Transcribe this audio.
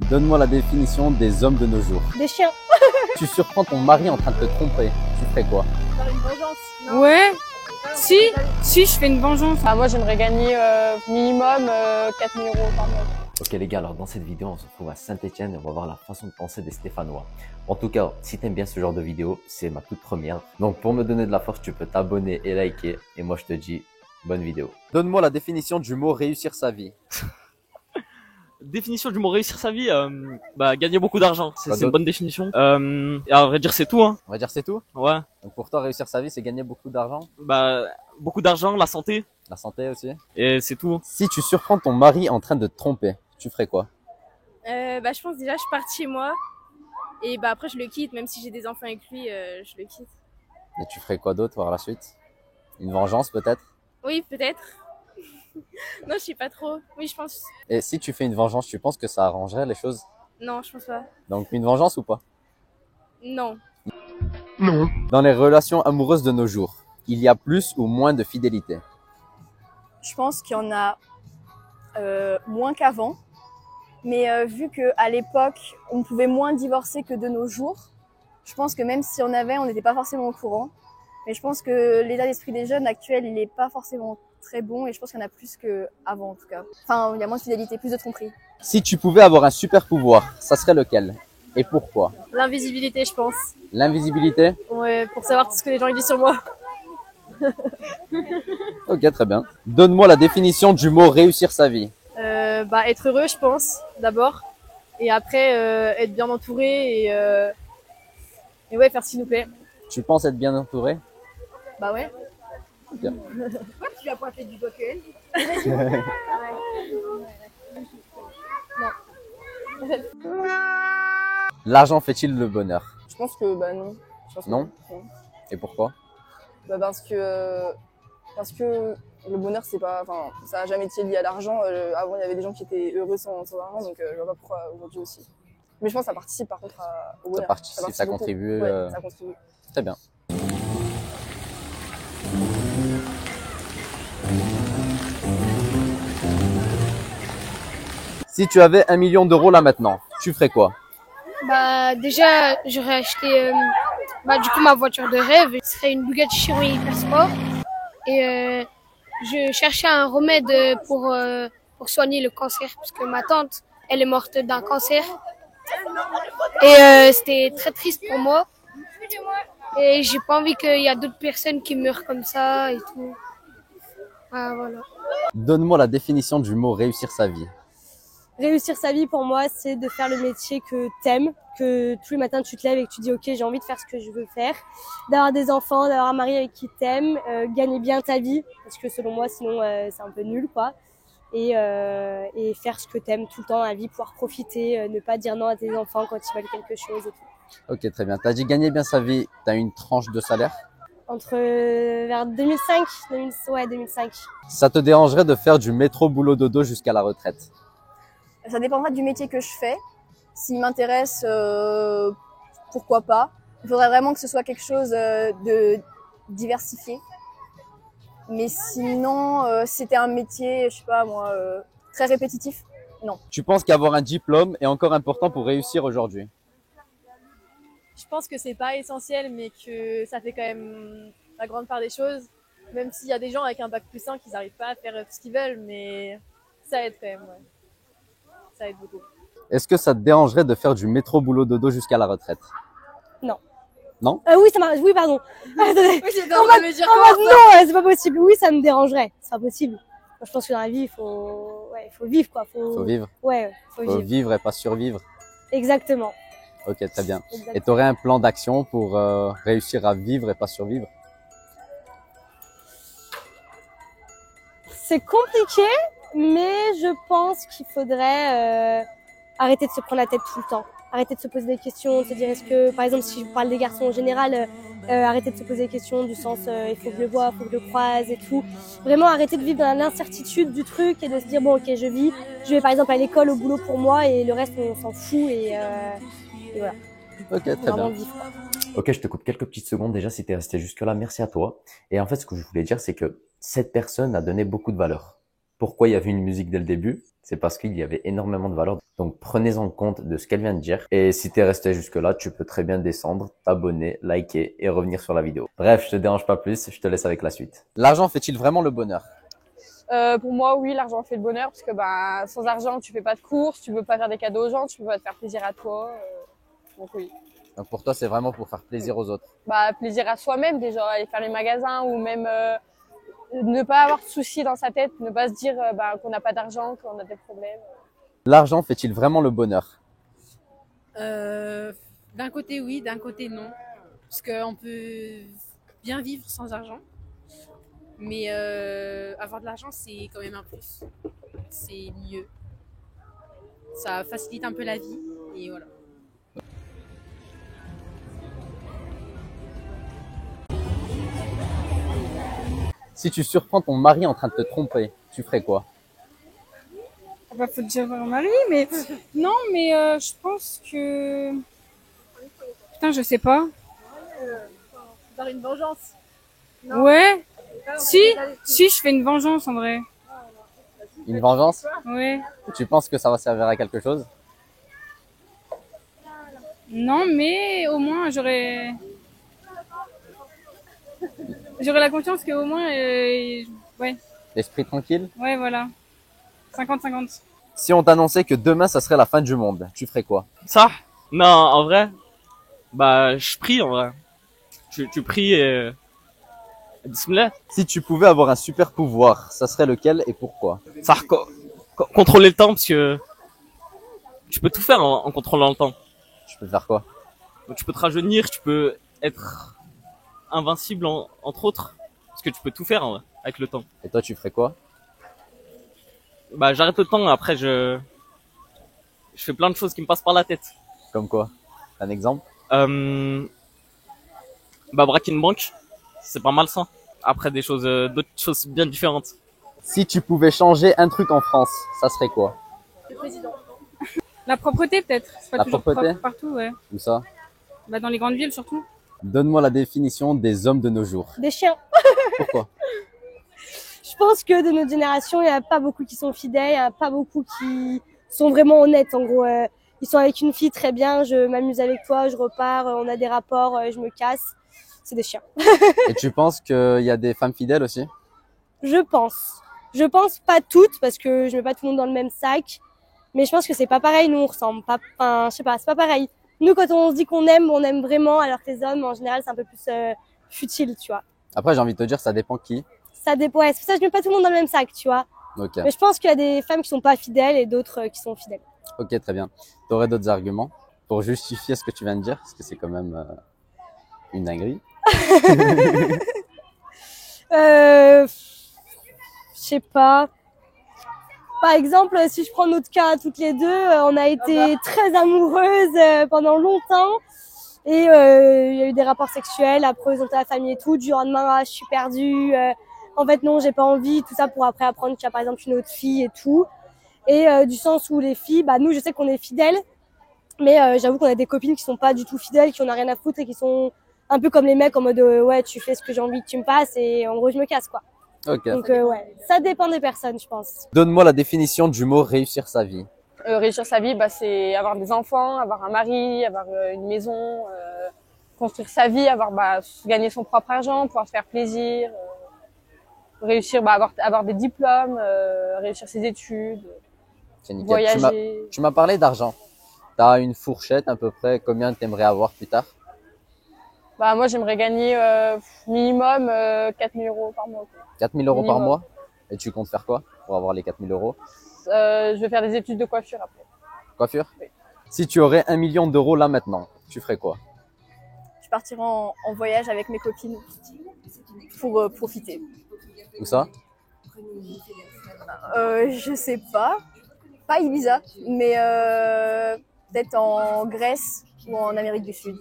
Donne-moi la définition des hommes de nos jours. Des chiens. Tu surprends ton mari en train de te tromper. Tu ferais quoi? Faire une vengeance. Non. Ouais. Si, je fais une vengeance. Ah, moi, j'aimerais gagner minimum 4 000 € par mois. Ok les gars, alors dans cette vidéo, on se retrouve à Saint-Étienne et on va voir la façon de penser des Stéphanois. En tout cas, si t'aimes bien ce genre de vidéo, c'est ma toute première. Donc pour me donner de la force, tu peux t'abonner et liker. Et moi je te dis, bonne vidéo. Donne-moi la définition du mot réussir sa vie. Définition du mot réussir sa vie, gagner beaucoup d'argent, c'est une d'autre? bonne définition. À vrai dire c'est tout, hein. On va dire c'est tout? Ouais. Donc pour toi, réussir sa vie, c'est gagner beaucoup d'argent? Beaucoup d'argent, la santé, La santé aussi? et c'est tout. Si tu surprends ton mari en train de te tromper, tu ferais quoi? Je pense déjà je pars de chez moi et après je le quitte, même si j'ai des enfants avec lui, je le quitte. Et tu ferais quoi d'autre par la suite? Une vengeance peut-être? Oui, peut-être. Non, je sais pas trop. Oui, je pense. Et si tu fais une vengeance, tu penses que ça arrangerait les choses? Non, je pense pas. Donc une vengeance ou pas? Non. Dans les relations amoureuses de nos jours, il y a plus ou moins de fidélité? Je pense qu'il y en a moins qu'avant. Mais vu qu'à l'époque, on pouvait moins divorcer que de nos jours, je pense que même si on avait, on n'était pas forcément au courant. Mais je pense que l'état d'esprit des jeunes actuels, il n'est pas forcément très bon et je pense qu'il y en a plus qu'avant en tout cas. Enfin, il y a moins de fidélité, plus de tromperie. Si tu pouvais avoir un super pouvoir, ça serait lequel? Et pourquoi? L'invisibilité, je pense. L'invisibilité? Ouais, pour savoir tout ce que les gens disent sur moi. Ok, très bien. Donne-moi la définition du mot réussir sa vie. Être heureux, je pense, d'abord. Et après, être bien entouré et ouais, faire ce qui nous plaît. Tu penses être bien entouré? Bah ouais. Bien. Pourquoi tu l'as pointé du doigt que elle? L'argent fait-il le bonheur? Je pense que non. Je pense que Non? Et pourquoi? Parce que le bonheur, c'est pas, enfin, ça a jamais été lié à l'argent. Avant, il y avait des gens qui étaient heureux sans argent, donc je vois pas pourquoi aujourd'hui aussi. Mais je pense que ça participe par contre au bonheur. Ça participe, ça beaucoup. contribue. Ouais, ça contribue. Très bien. Si tu avais 1 million d'euros là maintenant, tu ferais quoi? Déjà, j'aurais acheté du coup ma voiture de rêve. Ce serait une Bugatti Chiron Hyper Sport. Et je cherchais un remède pour soigner le cancer. Parce que ma tante, elle est morte d'un cancer. Et c'était très triste pour moi. Et j'ai pas envie qu'il y a d'autres personnes qui meurent comme ça et tout. Ah, voilà. Donne-moi la définition du mot réussir sa vie. Réussir sa vie pour moi, c'est de faire le métier que t'aimes, que tous les matins tu te lèves et que tu dis ok, j'ai envie de faire ce que je veux faire, d'avoir des enfants, d'avoir un mari avec qui t'aimes, gagner bien ta vie, parce que selon moi sinon c'est un peu nul quoi, et faire ce que t'aimes tout le temps à la vie, pouvoir profiter, ne pas dire non à tes enfants quand ils veulent quelque chose et tout. Ok, très bien. T'as dit gagner bien sa vie, t'as une tranche de salaire? Entre vers 2005, 2005. Ça te dérangerait de faire du métro boulot dodo jusqu'à la retraite? Ça dépendra du métier que je fais. S'il m'intéresse, pourquoi pas. Il faudrait vraiment que ce soit quelque chose de diversifié. Mais sinon, c'était un métier, je sais pas moi, très répétitif, non. Tu penses qu'avoir un diplôme est encore important pour réussir aujourd'hui? Je pense que c'est pas essentiel, mais que ça fait quand même la grande part des choses. Même s'il y a des gens avec un bac +1 qui n'arrivent pas à faire tout ce qu'ils veulent, mais ça aide quand même, ouais. Ça aide beaucoup. Est-ce que ça te dérangerait de faire du métro boulot dodo jusqu'à la retraite? Non. Non? Oui, ça m'arrange. Oui, pardon. Attendez. Oui, j'étais en train de me dire non, c'est pas possible. Oui, ça me dérangerait. C'est pas possible. Moi, je pense que dans la vie, il faut vivre, quoi. Faut vivre. Ouais, Faut vivre et pas survivre. Exactement. Ok, très bien. Exactement. Et tu aurais un plan d'action pour réussir à vivre et pas survivre? C'est compliqué, mais je pense qu'il faudrait arrêter de se prendre la tête tout le temps. Arrêter de se poser des questions, de se dire est-ce que, par exemple, si je parle des garçons en général, arrêter de se poser des questions du sens il faut que je le voie, il faut que je le croise et tout. Vraiment arrêter de vivre dans l'incertitude du truc et de se dire bon ok je vis, je vais par exemple à l'école, au boulot pour moi et le reste on s'en fout et voilà. Ok, très Vraiment bien. vivre, quoi. Ok, je te coupe quelques petites secondes déjà si t'es resté jusque là, merci à toi. Et en fait, ce que je voulais dire, c'est que cette personne a donné beaucoup de valeur. Pourquoi il y avait une musique dès le début? C'est parce qu'il y avait énormément de valeur. Donc prenez en compte de ce qu'elle vient de dire. Et si t'es resté jusque là, tu peux très bien descendre, t'abonner, liker et revenir sur la vidéo. Bref, je te dérange pas plus, je te laisse avec la suite. L'argent fait-il vraiment le bonheur? Pour moi, oui, l'argent fait le bonheur parce que sans argent, tu fais pas de courses, tu peux pas faire des cadeaux aux gens, tu peux pas te faire plaisir à toi. Donc oui. Donc pour toi, c'est vraiment pour faire plaisir aux autres. Plaisir à soi-même déjà, aller faire les magasins ou même ne pas avoir de soucis dans sa tête, ne pas se dire qu'on n'a pas d'argent, qu'on a des problèmes. L'argent fait-il vraiment le bonheur? D'un côté oui, d'un côté non. Parce qu'on peut bien vivre sans argent. Mais avoir de l'argent, c'est quand même un plus. C'est mieux. Ça facilite un peu la vie. Et voilà. Si tu surprends ton mari en train de te tromper, tu ferais quoi? Faut dire au mari, mais non, mais je pense que... Putain, je sais pas. Faire une vengeance. Ouais. Si, je fais une vengeance en vrai. Une vengeance? Ouais. Tu penses que ça va servir à quelque chose? Non, mais au moins j'aurais la confiance qu'au moins, ouais, L'esprit tranquille? ouais, voilà. 50-50. Si on t'annonçait que demain, ça serait la fin du monde, tu ferais quoi? Ça? Non, en vrai, je prie en vrai. Tu pries et... Bismillah. Si tu pouvais avoir un super pouvoir, ça serait lequel et pourquoi? Ça contrôler le temps parce que tu peux tout faire en contrôlant le temps. Tu peux faire quoi? Donc, tu peux te rajeunir, tu peux être invincible entre autres. Parce que tu peux tout faire en vrai, avec le temps. Et toi, tu ferais quoi? J'arrête le temps, après je fais plein de choses qui me passent par la tête. Comme quoi? Un exemple? Braquer une banque, c'est pas mal ça. Après d'autres choses bien différentes. Si tu pouvais changer un truc en France, ça serait quoi? Le président. La propreté peut-être. C'est pas La toujours propreté? propre partout, ouais. Où ça? Dans les grandes villes surtout. Donne-moi la définition des hommes de nos jours. Des chiens. Pourquoi? Je pense que de notre génération, il n'y a pas beaucoup qui sont fidèles, il n'y a pas beaucoup qui sont vraiment honnêtes. En gros, ils sont avec une fille très bien, je m'amuse avec toi, je repars, on a des rapports, je me casse. C'est des chiens. Et tu penses qu'il y a des femmes fidèles aussi? Je pense. Je pense pas toutes parce que je mets pas tout le monde dans le même sac. Mais je pense que c'est pas pareil, nous on ressemble pas, enfin, je sais pas, c'est pas pareil. Nous quand on se dit qu'on aime, on aime vraiment, alors que les hommes en général c'est un peu plus futile, tu vois. Après, j'ai envie de te dire, ça dépend qui. Ça dépend, ouais, c'est pour ça que je mets pas tout le monde dans le même sac, tu vois. Ok. Mais je pense qu'il y a des femmes qui sont pas fidèles et d'autres qui sont fidèles. Ok, très bien. T'aurais d'autres arguments pour justifier ce que tu viens de dire? Parce que c'est quand même une dinguerie. Je sais pas. Par exemple, si je prends notre cas toutes les deux, on a été très amoureuses pendant longtemps. Et il y a eu des rapports sexuels, après ils ont la famille et tout. Du jour au lendemain, je suis perdue. En fait, non, j'ai pas envie. Tout ça pour après apprendre qu'il y a par exemple une autre fille et tout. Et du sens où les filles, nous, je sais qu'on est fidèles. Mais j'avoue qu'on a des copines qui sont pas du tout fidèles, qui en ont rien à foutre et qui sont un peu comme les mecs en mode ouais, tu fais ce que j'ai envie que tu me passes et en gros, je me casse, quoi. Ok. Donc ouais, ça dépend des personnes, je pense. Donne-moi la définition du mot réussir sa vie. Réussir sa vie, c'est avoir des enfants, avoir un mari, avoir une maison, construire sa vie, gagner son propre argent, pouvoir se faire plaisir, réussir, avoir des diplômes, réussir ses études, C'est nickel. voyager. Tu m'as parlé d'argent. T'as une fourchette à peu près, combien t'aimerais avoir plus tard? Moi, j'aimerais gagner minimum 4 000 euros par mois. 4 000 euros par Minimum. mois? Et tu comptes faire quoi pour avoir les 4 000 euros? Je vais faire des études de coiffure après. Coiffure? Oui. Si tu aurais 1 million d'euros là maintenant, tu ferais quoi? Je partirai en voyage avec mes copines pour profiter. Où ça? Je sais pas. Pas Ibiza, mais peut-être en Grèce ou en Amérique du Sud.